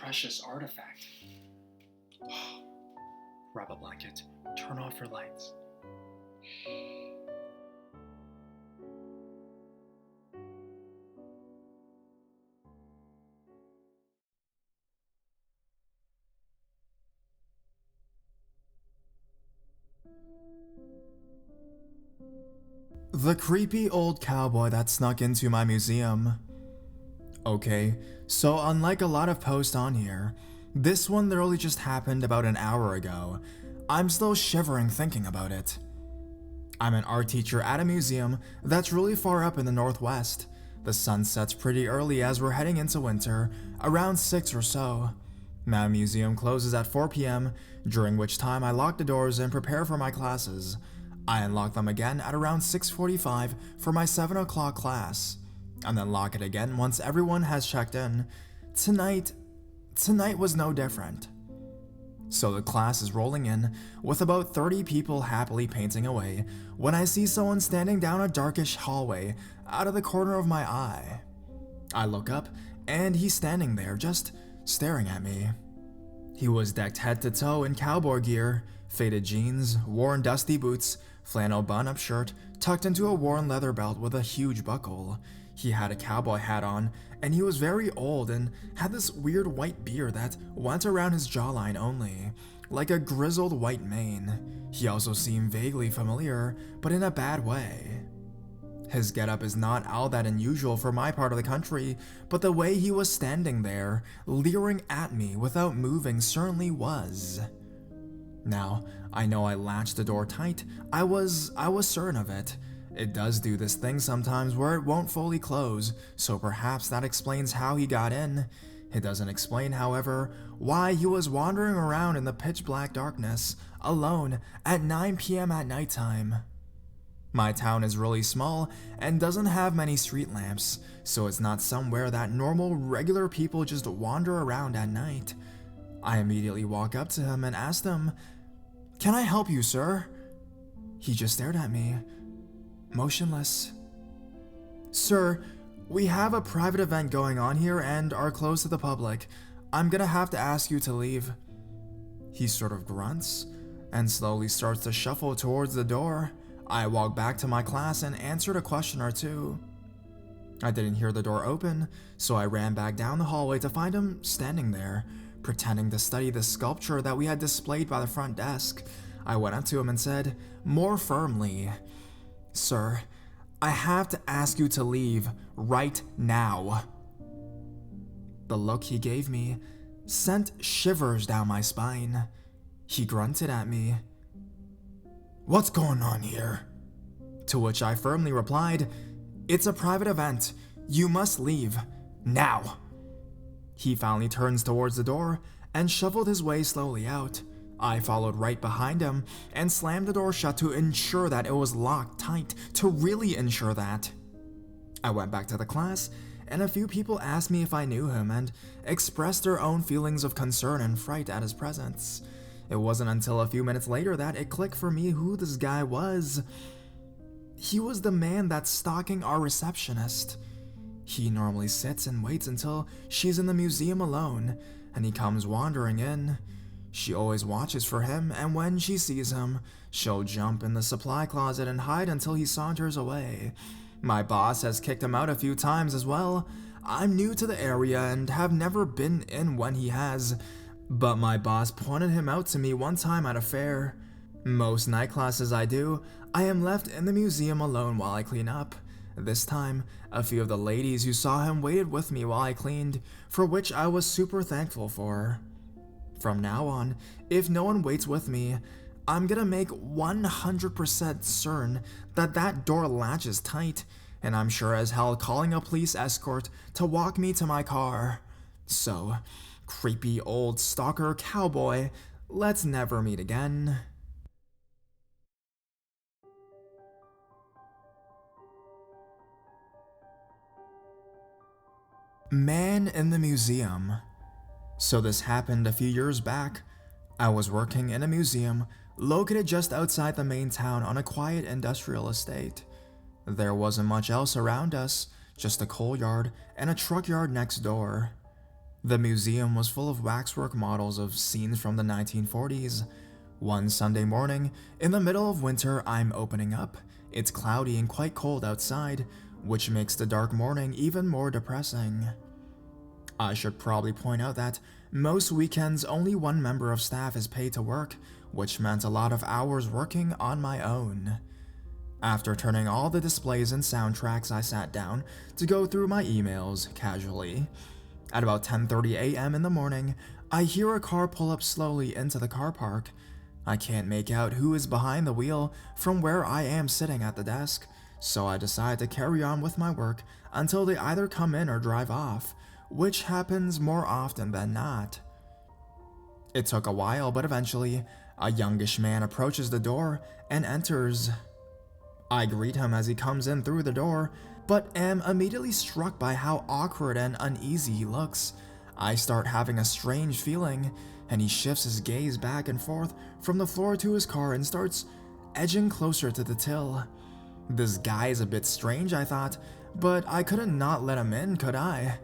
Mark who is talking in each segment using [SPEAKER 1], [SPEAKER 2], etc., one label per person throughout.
[SPEAKER 1] precious artifact. Grab a blanket. Turn off your lights.
[SPEAKER 2] The creepy old cowboy that snuck into my museum. Okay, so unlike a lot of posts on here, this one literally just happened about an hour ago. I'm still shivering thinking about it. I'm an art teacher at a museum that's really far up in the northwest. The sun sets pretty early as we're heading into winter, around 6 or so. My museum closes at 4 p.m., during which time I lock the doors and prepare for my classes. I unlock them again at around 6:45 for my 7 o'clock class, and then lock it again once everyone has checked in. Tonight was no different. So the class is rolling in, with about 30 people happily painting away, when I see someone standing down a darkish hallway out of the corner of my eye. I look up, and he's standing there, just staring at me. He was decked head to toe in cowboy gear, faded jeans, worn dusty boots, flannel button-up shirt, tucked into a worn leather belt with a huge buckle. He had a cowboy hat on, and he was very old and had this weird white beard that went around his jawline only, like a grizzled white mane. He also seemed vaguely familiar, but in a bad way. His getup is not all that unusual for my part of the country, but the way he was standing there, leering at me without moving certainly was. Now, I know I latched the door tight. I was certain of it. It does do this thing sometimes where it won't fully close, so perhaps that explains how he got in. It doesn't explain, however, why he was wandering around in the pitch black darkness, alone, at 9 p.m. at nighttime. My town is really small and doesn't have many street lamps, so it's not somewhere that normal, regular people just wander around at night. I immediately walk up to him and ask him, "Can I help you, sir?" He just stared at me, motionless. "Sir, we have a private event going on here and are closed to the public. I'm gonna have to ask you to leave." He sort of grunts and slowly starts to shuffle towards the door. I walk back to my class and answered a question or two. I didn't hear the door open, so I ran back down the hallway to find him standing there, pretending to study the sculpture that we had displayed by the front desk. I went up to him and said, more firmly, "Sir, I have to ask you to leave right now." The look he gave me sent shivers down my spine. He grunted at me, "What's going on here?" To which I firmly replied, "It's a private event. You must leave. Now." He finally turns towards the door and shuffled his way slowly out. I followed right behind him and slammed the door shut to ensure that it was locked tight, to really ensure that. I went back to the class, and a few people asked me if I knew him and expressed their own feelings of concern and fright at his presence. It wasn't until a few minutes later that it clicked for me who this guy was. He was the man that's stalking our receptionist. He normally sits and waits until she's in the museum alone, and he comes wandering in. She always watches for him, and when she sees him, she'll jump in the supply closet and hide until he saunters away. My boss has kicked him out a few times as well. I'm new to the area and have never been in when he has, but my boss pointed him out to me one time at a fair. Most night classes I do, I am left in the museum alone while I clean up. This time, a few of the ladies who saw him waited with me while I cleaned, for which I was super thankful for. From now on, if no one waits with me, I'm gonna make 100% certain that that door latches tight, and I'm sure as hell calling a police escort to walk me to my car. So, creepy old stalker cowboy, let's never meet again. Man in the museum. So this happened a few years back. I was working in a museum located just outside the main town on a quiet industrial estate. There wasn't much else around us, just a coal yard and a truck yard next door. The museum was full of waxwork models of scenes from the 1940s. One Sunday morning, in the middle of winter, I'm opening up. It's cloudy and quite cold outside, which makes the dark morning even more depressing. I should probably point out that most weekends only one member of staff is paid to work, which meant a lot of hours working on my own. After turning all the displays and soundtracks, I sat down to go through my emails casually. At about 10:30 a.m. in the morning, I hear a car pull up slowly into the car park. I can't make out who is behind the wheel from where I am sitting at the desk, so I decide to carry on with my work until they either come in or drive off, which happens more often than not. It took a while, but eventually, a youngish man approaches the door and enters. I greet him as he comes in through the door, but am immediately struck by how awkward and uneasy he looks. I start having a strange feeling, and he shifts his gaze back and forth from the floor to his car and starts edging closer to the till. This guy is a bit strange, I thought, but I couldn't not let him in, could I?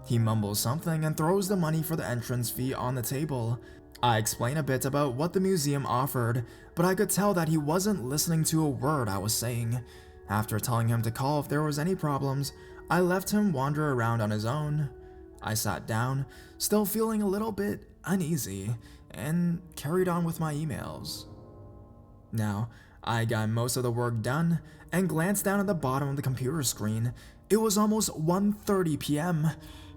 [SPEAKER 2] He mumbles something and throws the money for the entrance fee on the table. I explain a bit about what the museum offered, but I could tell that he wasn't listening to a word I was saying. After telling him to call if there was any problems, I left him wander around on his own. I sat down, still feeling a little bit uneasy, and carried on with my emails. Now, I got most of the work done and glanced down at the bottom of the computer screen. It was almost 1:30 p.m.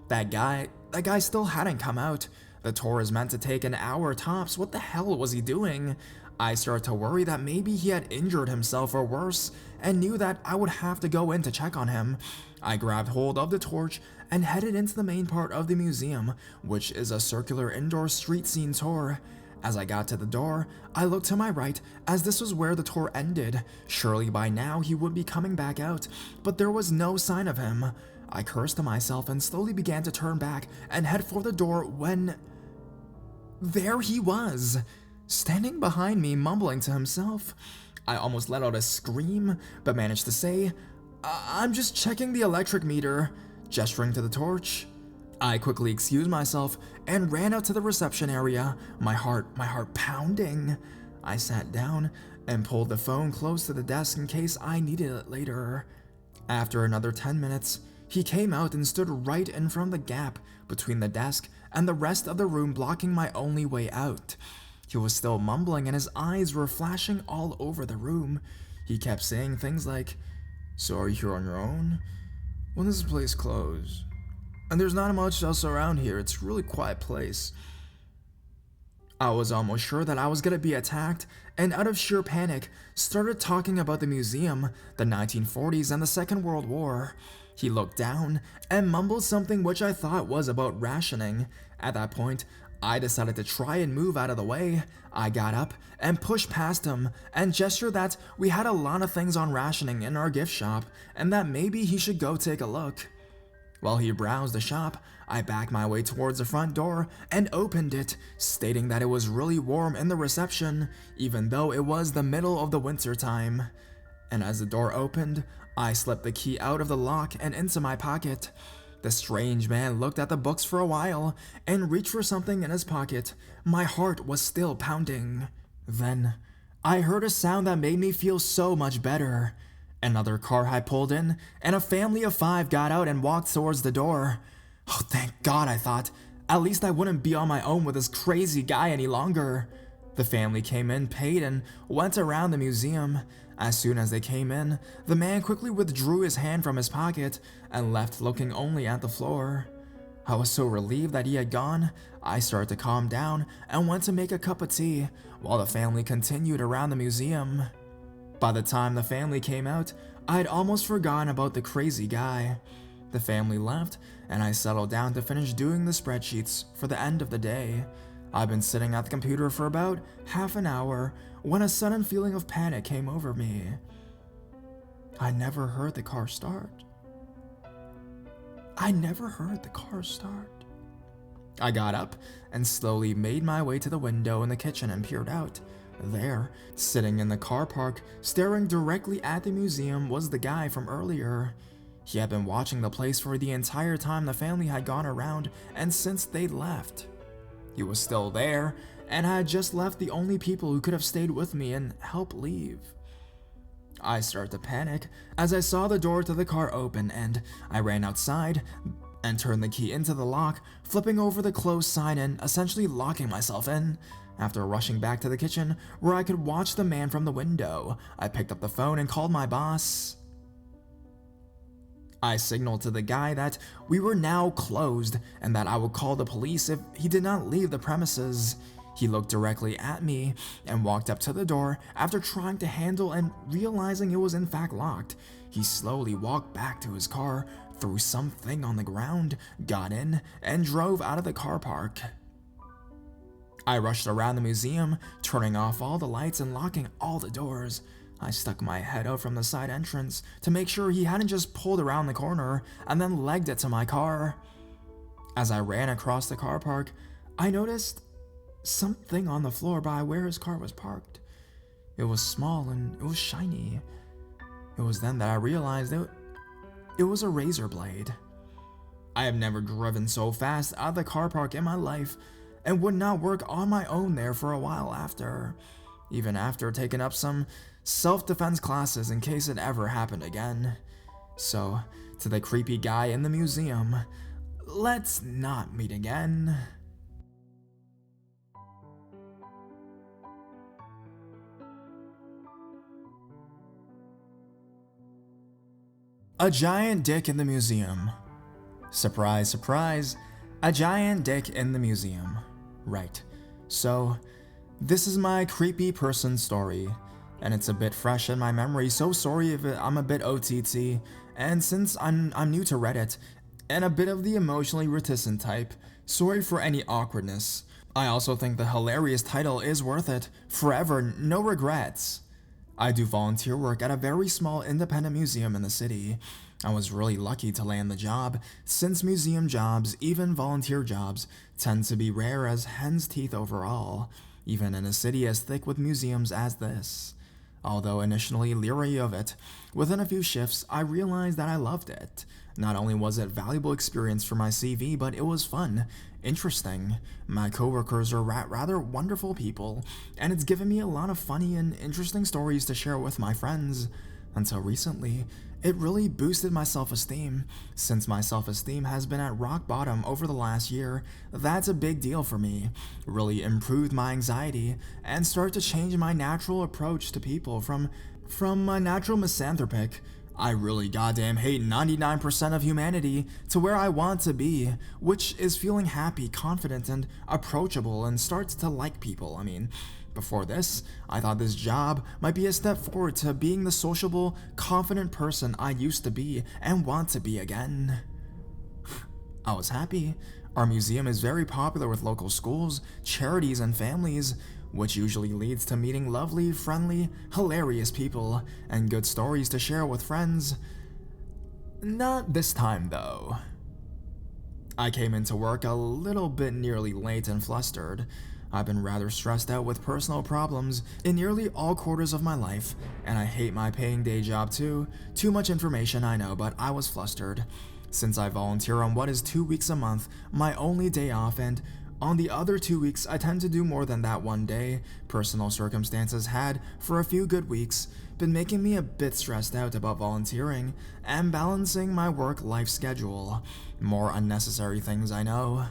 [SPEAKER 2] That guy still hadn't come out. The tour is meant to take an hour tops. What the hell was he doing? I started to worry that maybe he had injured himself or worse, and knew that I would have to go in to check on him. I grabbed hold of the torch and headed into the main part of the museum, which is a circular indoor street scene tour. As I got to the door, I looked to my right as this was where the tour ended. Surely by now he would be coming back out, but there was no sign of him. I cursed to myself and slowly began to turn back and head for the door when... there he was, standing behind me, mumbling to himself. I almost let out a scream, but managed to say, I'm just checking the electric meter, gesturing to the torch. I quickly excused myself and ran out to the reception area, my heart pounding. I sat down and pulled the phone close to the desk in case I needed it later. After another 10 minutes, he came out and stood right in front of the gap between the desk and the rest of the room, blocking my only way out. He was still mumbling and his eyes were flashing all over the room. He kept saying things like, "So are you here on your own? When does this place close? And there's not much else around here. It's a really quiet place." I was almost sure that I was gonna be attacked, and out of sheer panic, started talking about the museum, the 1940s, and the Second World War. He looked down and mumbled something which I thought was about rationing. At that point, I decided to try and move out of the way. I got up and pushed past him and gestured that we had a lot of things on rationing in our gift shop and that maybe he should go take a look. While he browsed the shop, I backed my way towards the front door and opened it, stating that it was really warm in the reception, even though it was the middle of the winter time. And as the door opened, I slipped the key out of the lock and into my pocket. The strange man looked at the books for a while and reached for something in his pocket. My heart was still pounding. Then, I heard a sound that made me feel so much better. Another car had pulled in, and a family of 5 got out and walked towards the door. Oh, thank God, I thought. At least I wouldn't be on my own with this crazy guy any longer. The family came in, paid, and went around the museum. As soon as they came in, the man quickly withdrew his hand from his pocket and left, looking only at the floor. I was so relieved that he had gone, I started to calm down and went to make a cup of tea while the family continued around the museum. By the time the family came out, I had almost forgotten about the crazy guy. The family left, and I settled down to finish doing the spreadsheets for the end of the day. I'd been sitting at the computer for about half an hour when a sudden feeling of panic came over me. I never heard the car start. I got up and slowly made my way to the window in the kitchen and peered out. There, sitting in the car park, staring directly at the museum, was the guy from earlier. He had been watching the place for the entire time the family had gone around and since they'd left. He was still there and had just left the only people who could have stayed with me and helped leave. I started to panic as I saw the door to the car open, and I ran outside and turned the key into the lock, flipping over the closed sign and essentially locking myself in. After rushing back to the kitchen where I could watch the man from the window, I picked up the phone and called my boss. I signaled to the guy that we were now closed and that I would call the police if he did not leave the premises. He looked directly at me and walked up to the door. After trying to handle and realizing it was in fact locked, he slowly walked back to his car, threw something on the ground, got in, and drove out of the car park. I rushed around the museum, turning off all the lights and locking all the doors. I stuck my head out from the side entrance to make sure he hadn't just pulled around the corner and then legged it to my car. As I ran across the car park, I noticed something on the floor by where his car was parked. It was small and it was shiny. It was then that I realized it was a razor blade. I have never driven so fast out of the car park in my life and would not work on my own there for a while after, even after taking up some self-defense classes in case it ever happened again. So, to the creepy guy in the museum, let's not meet again. A giant dick in the museum. Surprise, surprise, a giant dick in the museum. Right, so this is my creepy person story, and it's a bit fresh in my memory, so sorry if I'm a bit OTT, and since I'm new to Reddit, and a bit of the emotionally reticent type, sorry for any awkwardness. I also think the hilarious title is worth it. Forever, no regrets. I do volunteer work at a very small independent museum in the city. I was really lucky to land the job, since museum jobs, even volunteer jobs, tend to be rare as hen's teeth overall, even in a city as thick with museums as this. Although initially leery of it, within a few shifts I realized that I loved it. Not only was it a valuable experience for my CV, but it was fun, interesting. My coworkers are rather wonderful people, and it's given me a lot of funny and interesting stories to share with my friends. Until recently, it really boosted my self-esteem. Since my self-esteem has been at rock bottom over the last year, that's a big deal for me. Really improved my anxiety and start to change my natural approach to people from my natural misanthropic, I really goddamn hate 99% of humanity, to where I want to be, which is feeling happy, confident, and approachable, and starts to like people. I mean, before this, I thought this job might be a step forward to being the sociable, confident person I used to be and want to be again. I was happy. Our museum is very popular with local schools, charities, and families, which usually leads to meeting lovely, friendly, hilarious people and good stories to share with friends. Not this time, though. I came into work a little bit nearly late and flustered. I've been rather stressed out with personal problems in nearly all quarters of my life, and I hate my paying day job too. Too much information, I know, but I was flustered. Since I volunteer on what is 2 weeks a month, my only day off, and on the other 2 weeks, I tend to do more than that one day. Personal circumstances had, for a few good weeks, been making me a bit stressed out about volunteering and balancing my work-life schedule. More unnecessary things, I know.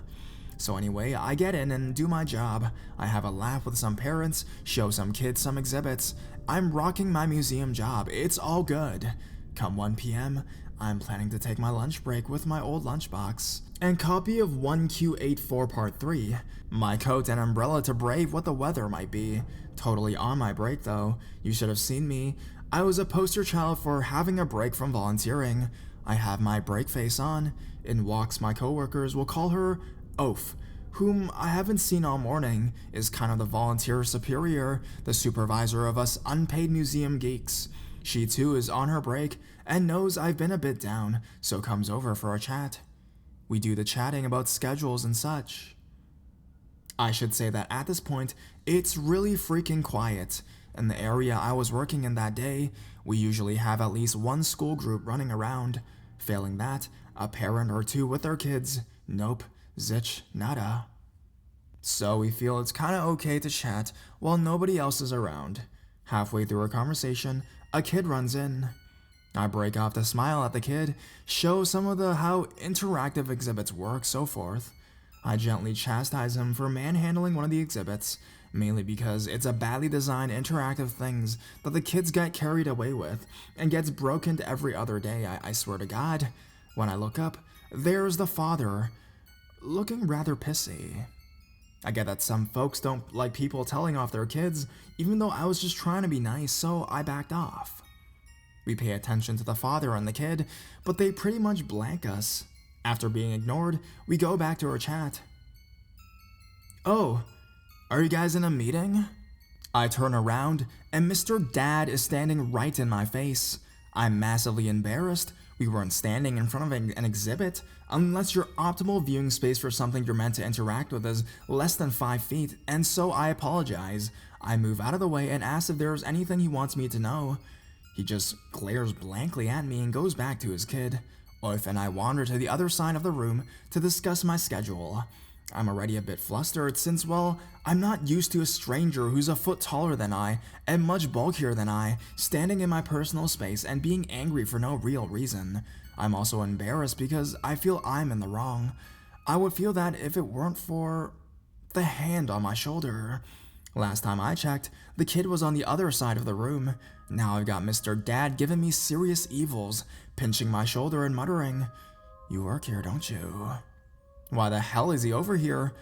[SPEAKER 2] So anyway, I get in and do my job. I have a laugh with some parents, show some kids some exhibits. I'm rocking my museum job. It's all good. Come 1 p.m., I'm planning to take my lunch break with my old lunchbox and copy of 1Q84 Part 3, my coat and umbrella to brave what the weather might be. Totally on my break though. You should have seen me. I was a poster child for having a break from volunteering. I have my break face on. In walks my coworkers, we'll call her Oaf, whom I haven't seen all morning, is kind of the volunteer superior, the supervisor of us unpaid museum geeks. She too is on her break and knows I've been a bit down, so comes over for a chat. We do the chatting about schedules and such. I should say that at this point, it's really freaking quiet. In the area I was working in that day, we usually have at least one school group running around. Failing that, a parent or two with their kids. Nope, zitch, nada. So we feel it's kinda okay to chat while nobody else is around. Halfway through our conversation, a kid runs in. I break off to smile at the kid, show some of how interactive exhibits work, so forth. I gently chastise him for manhandling one of the exhibits, mainly because it's a badly designed interactive things that the kids get carried away with and gets broken every other day, I swear to God. When I look up, there's the father, looking rather pissy. I get that some folks don't like people telling off their kids, even though I was just trying to be nice, so I backed off. We pay attention to the father and the kid, but they pretty much blank us. After being ignored, we go back to our chat. Oh, are you guys in a meeting? I turn around, and Mr. Dad is standing right in my face. I'm massively embarrassed. We weren't standing in front of an exhibit, unless your optimal viewing space for something you're meant to interact with is less than 5 feet, and so I apologize. I move out of the way and ask if there's anything he wants me to know. He just glares blankly at me and goes back to his kid. Oif and I wander to the other side of the room to discuss my schedule. I'm already a bit flustered since, well, I'm not used to a stranger who's a foot taller than I and much bulkier than I, standing in my personal space and being angry for no real reason. I'm also embarrassed because I feel I'm in the wrong. I would feel that if it weren't for the hand on my shoulder. Last time I checked, the kid was on the other side of the room. Now I've got Mr. Dad giving me serious evils, pinching my shoulder and muttering, "You work here, don't you?" Why the hell is he over here?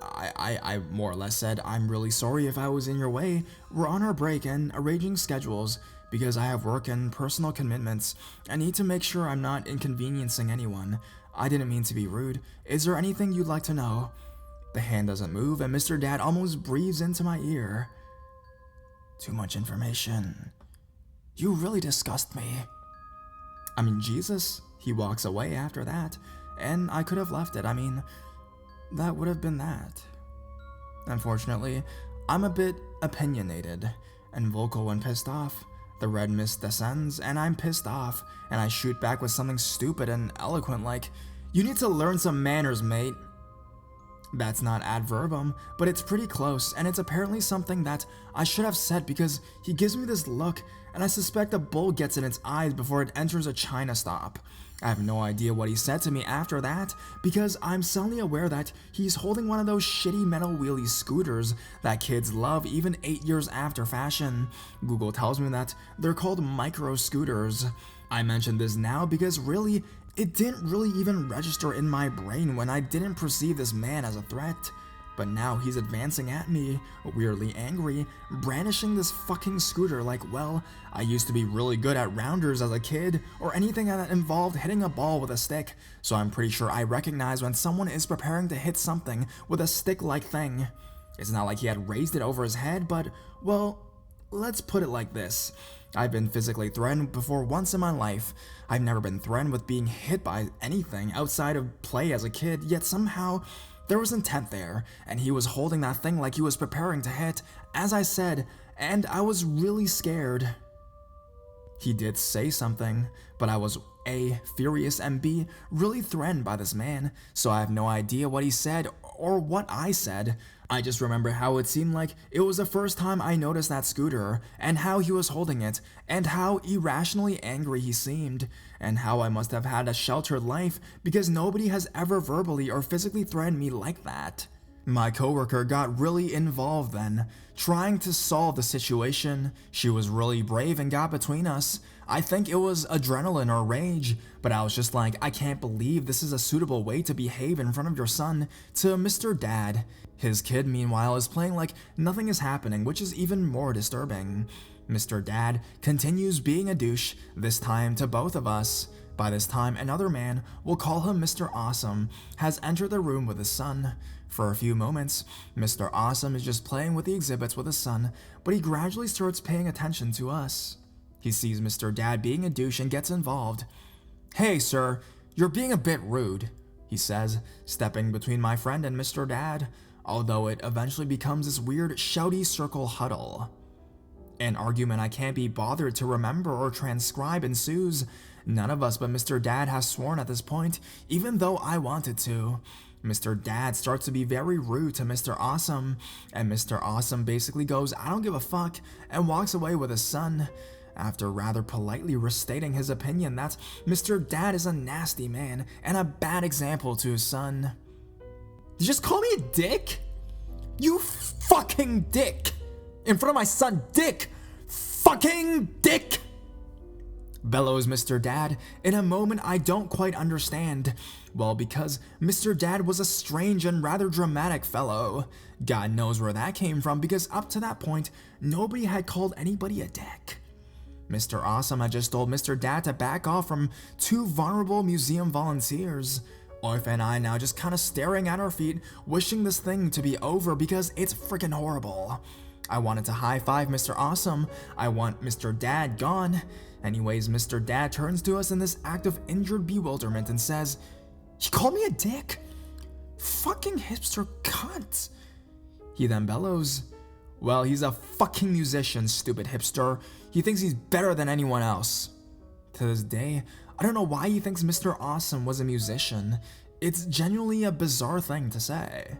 [SPEAKER 2] I more or less said, "I'm really sorry if I was in your way. We're on our break and arranging schedules because I have work and personal commitments. I need to make sure I'm not inconveniencing anyone. I didn't mean to be rude. Is there anything you'd like to know?" The hand doesn't move and Mr. Dad almost breathes into my ear. "Too much information. You really disgust me." I mean, Jesus. He walks away after that, and I could have left it. I mean, that would have been that. Unfortunately, I'm a bit opinionated and vocal when pissed off. The red mist descends, and I'm pissed off, and I shoot back with something stupid and eloquent like, "You need to learn some manners, mate." That's not ad verbum, but it's pretty close, and it's apparently something that I should have said because he gives me this look, and I suspect a bull gets in its eyes before it enters a China stop. I have no idea what he said to me after that, because I'm suddenly aware that he's holding one of those shitty metal wheelie scooters that kids love even 8 years after fashion. Google tells me that they're called micro scooters. I mention this now because really, it didn't really even register in my brain when I didn't perceive this man as a threat. But now he's advancing at me, weirdly angry, brandishing this fucking scooter like, well, I used to be really good at rounders as a kid, or anything that involved hitting a ball with a stick, so I'm pretty sure I recognize when someone is preparing to hit something with a stick-like thing. It's not like he had raised it over his head, but, well, let's put it like this. I've been physically threatened before once in my life. I've never been threatened with being hit by anything outside of play as a kid, yet somehow there was intent there, and he was holding that thing like he was preparing to hit, as I said, and I was really scared. He did say something, but I was A, furious, and B, really threatened by this man, so I have no idea what he said or what I said. I just remember how it seemed like it was the first time I noticed that scooter, and how he was holding it, and how irrationally angry he seemed, and how I must have had a sheltered life because nobody has ever verbally or physically threatened me like that. My coworker got really involved then, trying to solve the situation. She was really brave and got between us. I think it was adrenaline or rage, but I was just like, I can't believe this is a suitable way to behave in front of your son, to Mr. Dad. His kid, meanwhile, is playing like nothing is happening, which is even more disturbing. Mr. Dad continues being a douche, this time to both of us. By this time, another man, we'll call him Mr. Awesome, has entered the room with his son. For a few moments, Mr. Awesome is just playing with the exhibits with his son, but he gradually starts paying attention to us. He sees Mr. Dad being a douche and gets involved. "Hey, sir, you're being a bit rude," he says, stepping between my friend and Mr. Dad, although it eventually becomes this weird shouty circle huddle. An argument I can't be bothered to remember or transcribe ensues. None of us but Mr. Dad has sworn at this point, even though I wanted to. Mr. Dad starts to be very rude to Mr. Awesome, and Mr. Awesome basically goes, "I don't give a fuck," and walks away with his son, after rather politely restating his opinion that Mr. Dad is a nasty man and a bad example to his son. "You just call me a dick? You fucking dick! In front of my son, dick! Fucking dick!" bellows Mr. Dad in a moment I don't quite understand. Well, because Mr. Dad was a strange and rather dramatic fellow. God knows where that came from, because up to that point, nobody had called anybody a dick. Mr. Awesome had just told Mr. Dad to back off from two vulnerable museum volunteers. Orph and I now just kinda staring at our feet, wishing this thing to be over because it's freaking horrible. I wanted to high-five Mr. Awesome. I want Mr. Dad gone. Anyways, Mr. Dad turns to us in this act of injured bewilderment and says, "You called me a dick? Fucking hipster cunt." He then bellows, "Well, he's a fucking musician, stupid hipster. He thinks he's better than anyone else." To this day, I don't know why he thinks Mr. Awesome was a musician. It's genuinely a bizarre thing to say.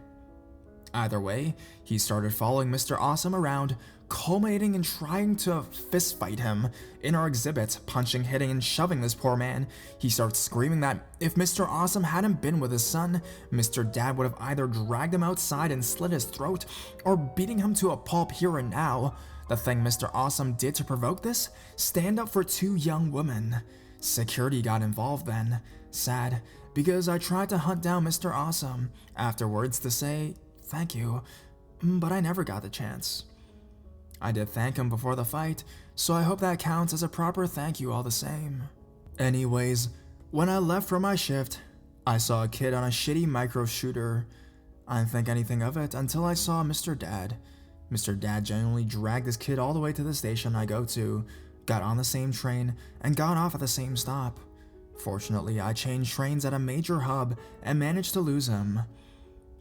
[SPEAKER 2] Either way, he started following Mr. Awesome around, culminating in trying to fistfight him in our exhibit, punching, hitting, and shoving this poor man. He starts screaming that if Mr. Awesome hadn't been with his son, Mr. Dad would have either dragged him outside and slit his throat, or beating him to a pulp here and now. The thing Mr. Awesome did to provoke this? Stand up for two young women. Security got involved then. Sad, because I tried to hunt down Mr. Awesome afterwards to say thank you, but I never got the chance. I did thank him before the fight, so I hope that counts as a proper thank you all the same. Anyways, when I left for my shift, I saw a kid on a shitty micro shooter. I didn't think anything of it until I saw Mr. Dad. Mr. Dad genuinely dragged this kid all the way to the station I go to, got on the same train, and got off at the same stop. Fortunately, I changed trains at a major hub and managed to lose him.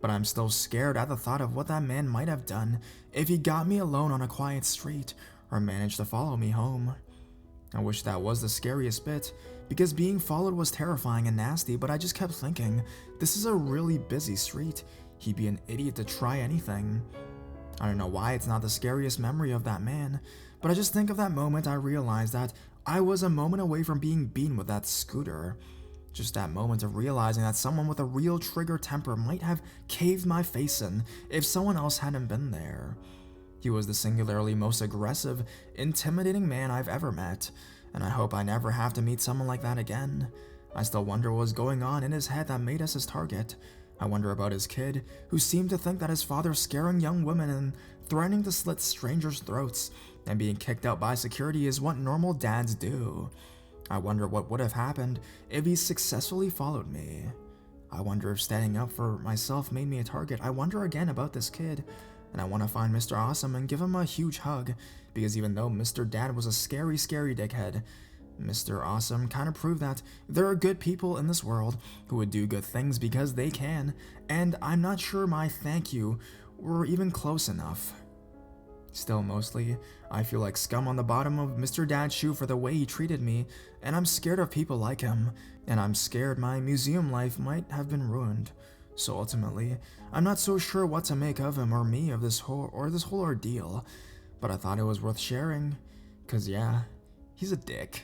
[SPEAKER 2] But I'm still scared at the thought of what that man might have done if he got me alone on a quiet street or managed to follow me home. I wish that was the scariest bit, because being followed was terrifying and nasty, but I just kept thinking, this is a really busy street. He'd be an idiot to try anything. I don't know why it's not the scariest memory of that man, but I just think of that moment I realized that I was a moment away from being beaten with that scooter. Just that moment of realizing that someone with a real trigger temper might have caved my face in if someone else hadn't been there. He was the singularly most aggressive, intimidating man I've ever met, and I hope I never have to meet someone like that again. I still wonder what was going on in his head that made us his target. I wonder about his kid, who seemed to think that his father scaring young women and threatening to slit strangers' throats and being kicked out by security is what normal dads do. I wonder what would have happened if he successfully followed me. I wonder if standing up for myself made me a target. I wonder again about this kid, and I want to find Mr. Awesome and give him a huge hug, because even though Mr. Dad was a scary, scary dickhead, Mr. Awesome kind of proved that there are good people in this world who would do good things because they can, and I'm not sure my thank you were even close enough. Still, mostly, I feel like scum on the bottom of Mr. Dad's shoe for the way he treated me, and I'm scared of people like him, and I'm scared my museum life might have been ruined. So ultimately, I'm not so sure what to make of him or me of this whole ordeal, but I thought it was worth sharing, 'cause yeah, he's a dick.